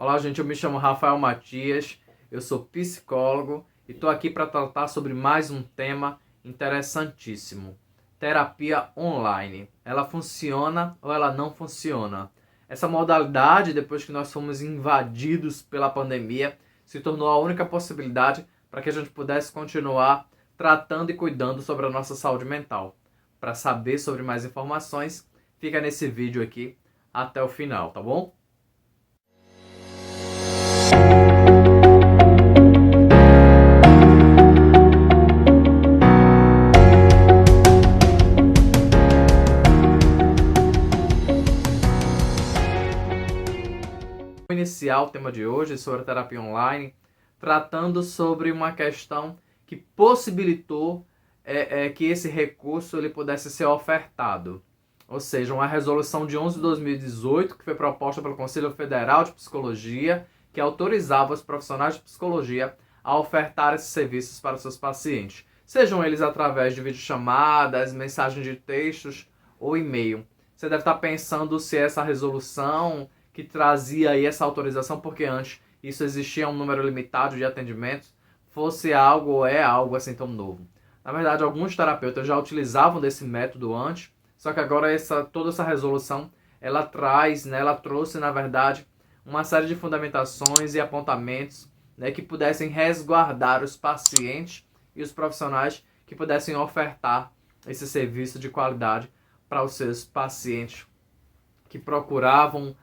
Olá, gente, eu me chamo Rafael Matias, eu sou psicólogo e estou aqui para tratar sobre mais um tema interessantíssimo: terapia online. Ela funciona ou ela não funciona? Essa modalidade, depois que nós fomos invadidos pela pandemia, se tornou a única possibilidade para que a gente pudesse continuar tratando e cuidando sobre a nossa saúde mental. Para saber sobre mais informações, fica nesse vídeo aqui até o final, tá bom? Vou iniciar o tema de hoje sobre a terapia online, tratando sobre uma questão que possibilitou que esse recurso ele pudesse ser ofertado. Ou seja, uma resolução de 11 de 2018, que foi proposta pelo Conselho Federal de Psicologia, que autorizava os profissionais de psicologia a ofertar esses serviços para os seus pacientes, sejam eles através de videochamadas, mensagens de textos ou e-mail. Você deve estar pensando se essa resolução que trazia aí essa autorização, porque antes isso existia um número limitado de atendimentos, fosse algo ou é algo assim tão novo. Na verdade, alguns terapeutas já utilizavam desse método antes, só que agora toda essa resolução ela traz, né, ela trouxe na verdade uma série de fundamentações e apontamentos, né, que pudessem resguardar os pacientes e os profissionais que pudessem ofertar esse serviço de qualidade para os seus pacientes que procuravam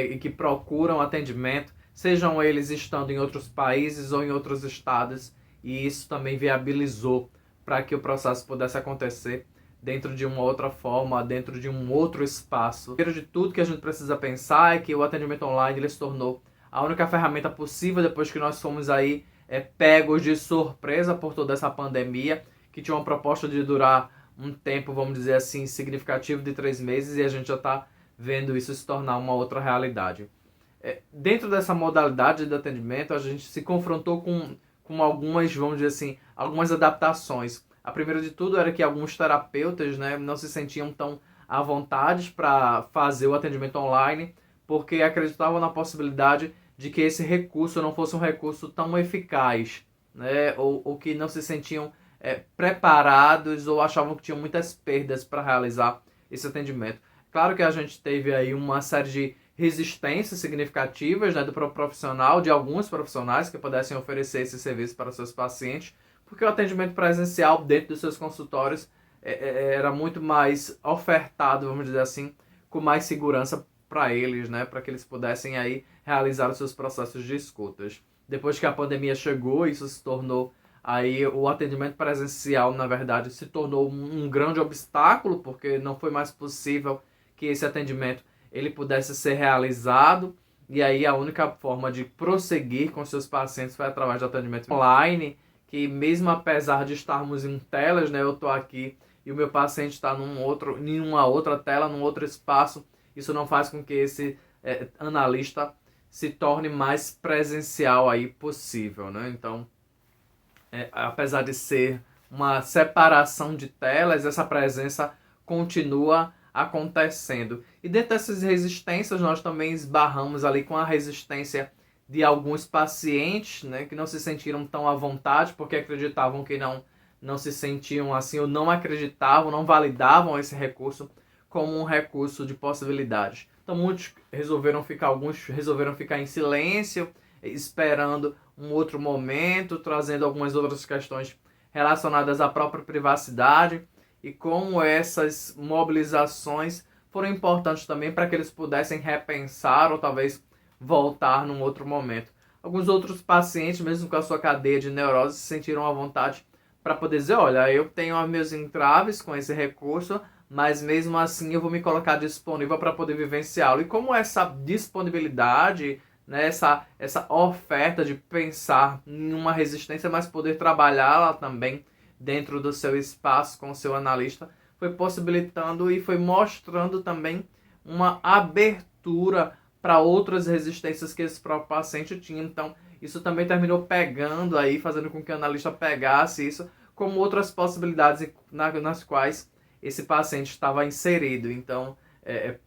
e que procuram atendimento, sejam eles estando em outros países ou em outros estados, e isso também viabilizou para que o processo pudesse acontecer dentro de uma outra forma, dentro de um outro espaço. Primeiro de tudo que a gente precisa pensar é que o atendimento online ele se tornou a única ferramenta possível depois que nós fomos aí pegos de surpresa por toda essa pandemia, que tinha uma proposta de durar um tempo, vamos dizer assim, significativo de 3 meses, e a gente já está vendo isso se tornar uma outra realidade. Dentro dessa modalidade de atendimento, a gente se confrontou com algumas, vamos dizer assim, algumas adaptações. A primeira de tudo era que alguns terapeutas, né, não se sentiam tão à vontade para fazer o atendimento online, porque acreditavam na possibilidade de que esse recurso não fosse um recurso tão eficaz, né, ou que não se sentiam preparados ou achavam que tinham muitas perdas para realizar esse atendimento. Claro que a gente teve aí uma série de resistências significativas, né, do profissional, de alguns profissionais que pudessem oferecer esse serviço para os seus pacientes, porque o atendimento presencial dentro dos seus consultórios era muito mais ofertado, vamos dizer assim, com mais segurança para eles, né, para que eles pudessem aí realizar os seus processos de escutas. Depois que a pandemia chegou, isso se tornou aí o atendimento presencial, na verdade, se tornou um grande obstáculo, porque não foi mais possível que esse atendimento ele pudesse ser realizado, e aí a única forma de prosseguir com seus pacientes foi através de atendimento online, que mesmo apesar de estarmos em telas, né, eu estou aqui e o meu paciente está em uma outra tela, num outro espaço, isso não faz com que esse analista se torne mais presencial aí possível, né? Então, apesar de ser uma separação de telas, essa presença continua acontecendo. E dentro dessas resistências, nós também esbarramos ali com a resistência de alguns pacientes, né, que não se sentiram tão à vontade, porque acreditavam que não se sentiam assim, ou não acreditavam, não validavam esse recurso como um recurso de possibilidades. Então alguns resolveram ficar em silêncio, esperando um outro momento, trazendo algumas outras questões relacionadas à própria privacidade, e como essas mobilizações foram importantes também para que eles pudessem repensar ou talvez voltar num outro momento. Alguns outros pacientes, mesmo com a sua cadeia de neurose, se sentiram à vontade para poder dizer, olha, eu tenho os meus entraves com esse recurso, mas mesmo assim eu vou me colocar disponível para poder vivenciá-lo. E como essa disponibilidade, né, essa oferta de pensar em uma resistência, mas poder trabalhá-la também dentro do seu espaço com o seu analista, foi possibilitando e foi mostrando também uma abertura para outras resistências que esse próprio paciente tinha. Então, isso também terminou pegando aí, fazendo com que o analista pegasse isso como outras possibilidades nas quais esse paciente estava inserido. Então,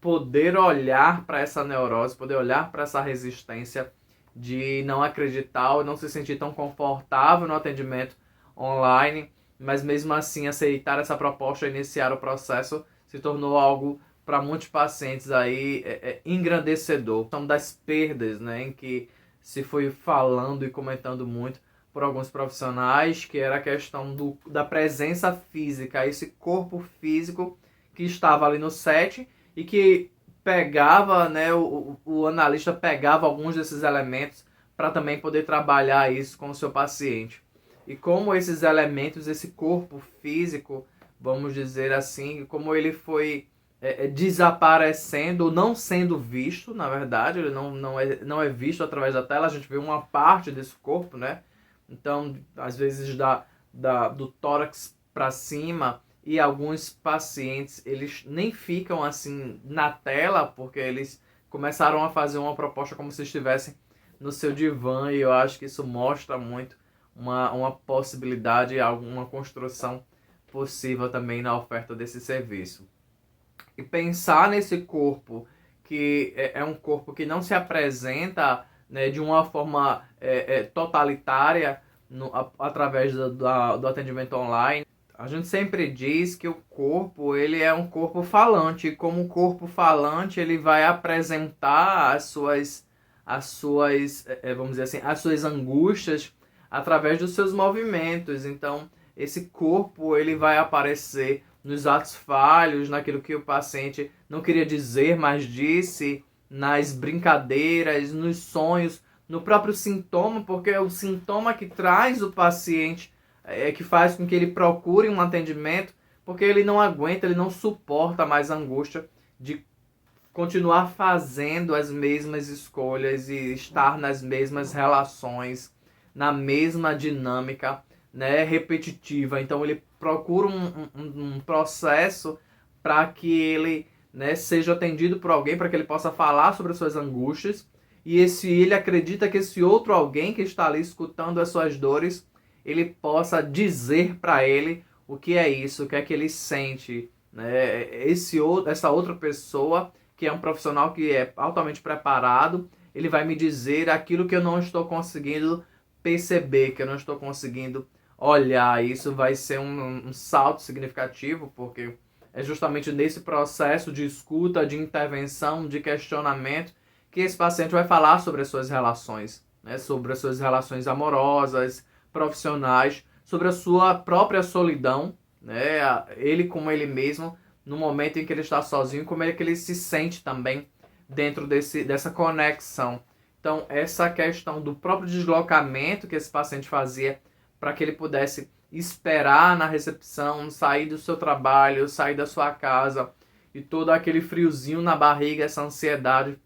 poder olhar para essa neurose, poder olhar para essa resistência de não acreditar ou não se sentir tão confortável no atendimento online, mas mesmo assim aceitar essa proposta e iniciar o processo se tornou algo para muitos pacientes aí engrandecedor. São das perdas, né, em que se foi falando e comentando muito por alguns profissionais, que era a questão da presença física, esse corpo físico que estava ali no set e que pegava, né, o analista pegava alguns desses elementos para também poder trabalhar isso com o seu paciente. E como esses elementos, esse corpo físico, vamos dizer assim, como ele foi desaparecendo, não sendo visto, na verdade, ele não é visto através da tela, a gente vê uma parte desse corpo, né? Então, às vezes do tórax para cima, e alguns pacientes, eles nem ficam assim na tela, porque eles começaram a fazer uma proposta como se estivessem no seu divã, e eu acho que isso mostra muito uma possibilidade, alguma construção possível também na oferta desse serviço. E pensar nesse corpo, que é um corpo que não se apresenta, né, de uma forma totalitária através do atendimento online. A gente sempre diz que o corpo, ele é um corpo falante, e como corpo falante ele vai apresentar as suas vamos dizer assim, as suas angústias através dos seus movimentos. Então, esse corpo ele vai aparecer nos atos falhos, naquilo que o paciente não queria dizer, mas disse, nas brincadeiras, nos sonhos, no próprio sintoma, porque é o sintoma que traz o paciente, que faz com que ele procure um atendimento, porque ele não aguenta, ele não suporta mais a angústia de continuar fazendo as mesmas escolhas e estar nas mesmas relações, na mesma dinâmica, né, repetitiva. Então ele procura um processo para que ele, né, seja atendido por alguém, para que ele possa falar sobre as suas angústias, e ele acredita que esse outro alguém que está ali escutando as suas dores, ele possa dizer para ele o que é isso, o que é que ele sente, né? Essa outra pessoa, que é um profissional que é altamente preparado, ele vai me dizer aquilo que eu não estou conseguindo perceber, que eu não estou conseguindo olhar. Isso vai ser um salto significativo, porque é justamente nesse processo de escuta, de intervenção, de questionamento, que esse paciente vai falar sobre as suas relações, né? Sobre as suas relações amorosas, profissionais, sobre a sua própria solidão, né? Ele como ele mesmo, no momento em que ele está sozinho, como é que ele se sente também dentro dessa conexão. Então, essa questão do próprio deslocamento que esse paciente fazia para que ele pudesse esperar na recepção, sair do seu trabalho, sair da sua casa, e todo aquele friozinho na barriga, essa ansiedade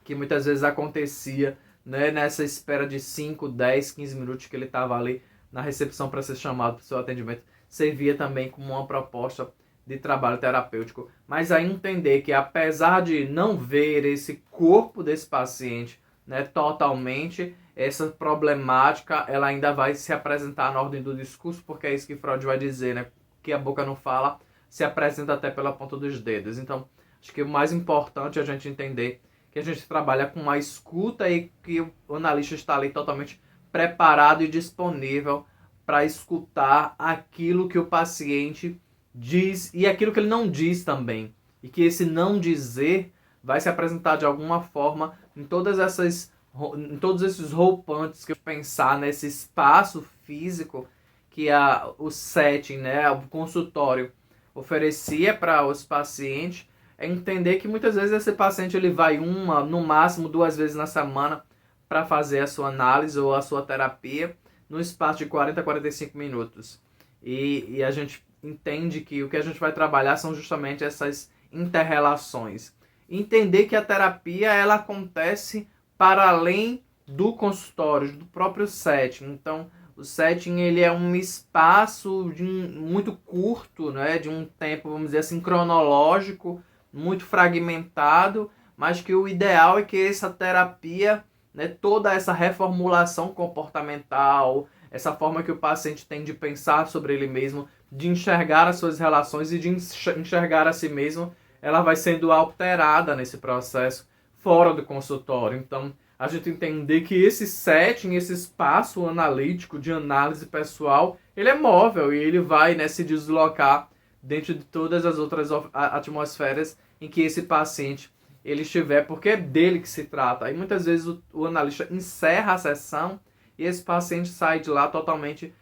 que muitas vezes acontecia, né, nessa espera de 5, 10, 15 minutos que ele estava ali na recepção para ser chamado para o seu atendimento, servia também como uma proposta de trabalho terapêutico. Mas aí entender que, apesar de não ver esse corpo desse paciente, né, totalmente, essa problemática ela ainda vai se apresentar na ordem do discurso, porque é isso que Freud vai dizer, né, que a boca não fala, se apresenta até pela ponta dos dedos. Então, acho que o mais importante é a gente entender que a gente trabalha com uma escuta e que o analista está ali totalmente preparado e disponível para escutar aquilo que o paciente diz e aquilo que ele não diz também. E que esse não dizer vai se apresentar de alguma forma em todos esses roupantes que eu pensar nesse espaço físico que o setting, né, o consultório oferecia para os pacientes. É entender que muitas vezes esse paciente ele vai no máximo 2 vezes na semana para fazer a sua análise ou a sua terapia no espaço de 40 a 45 minutos. E a gente entende que o que a gente vai trabalhar são justamente essas interrelações. Entender que a terapia ela acontece para além do consultório, do próprio setting. Então, o setting ele é um espaço muito curto, né, de um tempo, vamos dizer assim, cronológico, muito fragmentado, mas que o ideal é que essa terapia, né, toda essa reformulação comportamental, essa forma que o paciente tem de pensar sobre ele mesmo, de enxergar as suas relações e de enxergar a si mesmo, ela vai sendo alterada nesse processo fora do consultório. Então, a gente entender que esse setting, esse espaço analítico de análise pessoal, ele é móvel e ele vai, né, se deslocar dentro de todas as outras atmosferas em que esse paciente ele estiver, porque é dele que se trata. Aí muitas vezes o analista encerra a sessão e esse paciente sai de lá totalmente,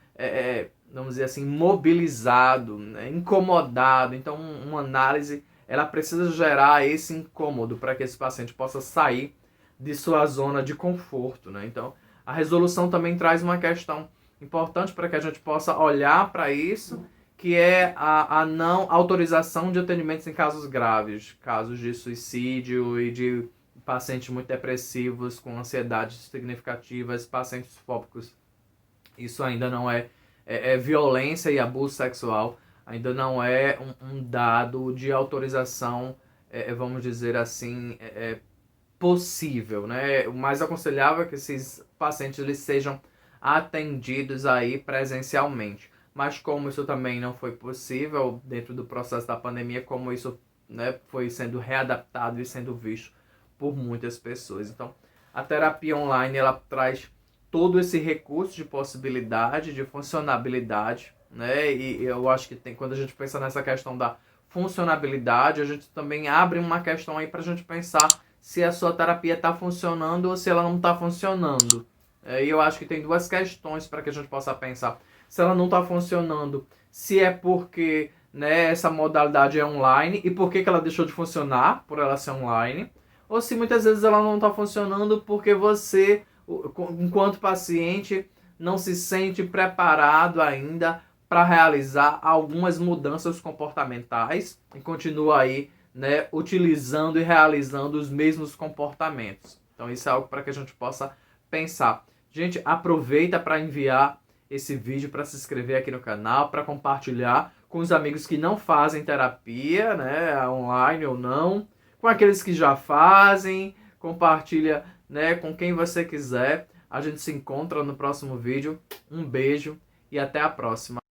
vamos dizer assim, mobilizado, né, incomodado. Então, uma análise ela precisa gerar esse incômodo para que esse paciente possa sair de sua zona de conforto, né? Então, a resolução também traz uma questão importante para que a gente possa olhar para isso, que é a não autorização de atendimentos em casos graves, casos de suicídio e de pacientes muito depressivos, com ansiedades significativas, pacientes fóbicos. Isso ainda não é violência e abuso sexual, ainda não é um dado de autorização, vamos dizer assim, possível, né? O mais aconselhável é que esses pacientes eles sejam atendidos aí presencialmente. Mas como isso também não foi possível dentro do processo da pandemia, como isso, né, foi sendo readaptado e sendo visto por muitas pessoas. Então, a terapia online ela traz todo esse recurso de possibilidade, de funcionabilidade, né? E eu acho que quando a gente pensa nessa questão da funcionabilidade, a gente também abre uma questão aí para a gente pensar se a sua terapia está funcionando ou se ela não está funcionando. E eu acho que tem duas questões para que a gente possa pensar. Se ela não está funcionando, se é porque, né, essa modalidade é online e por que ela deixou de funcionar por ela ser online, ou se muitas vezes ela não está funcionando porque você, enquanto paciente, não se sente preparado ainda para realizar algumas mudanças comportamentais e continua aí, né, utilizando e realizando os mesmos comportamentos. Então isso é algo para que a gente possa pensar. Gente, aproveita para enviar esse vídeo, para se inscrever aqui no canal, para compartilhar com os amigos que não fazem terapia, né, online ou não, com aqueles que já fazem, compartilha, né, com quem você quiser. A gente se encontra no próximo vídeo. Um beijo e até a próxima.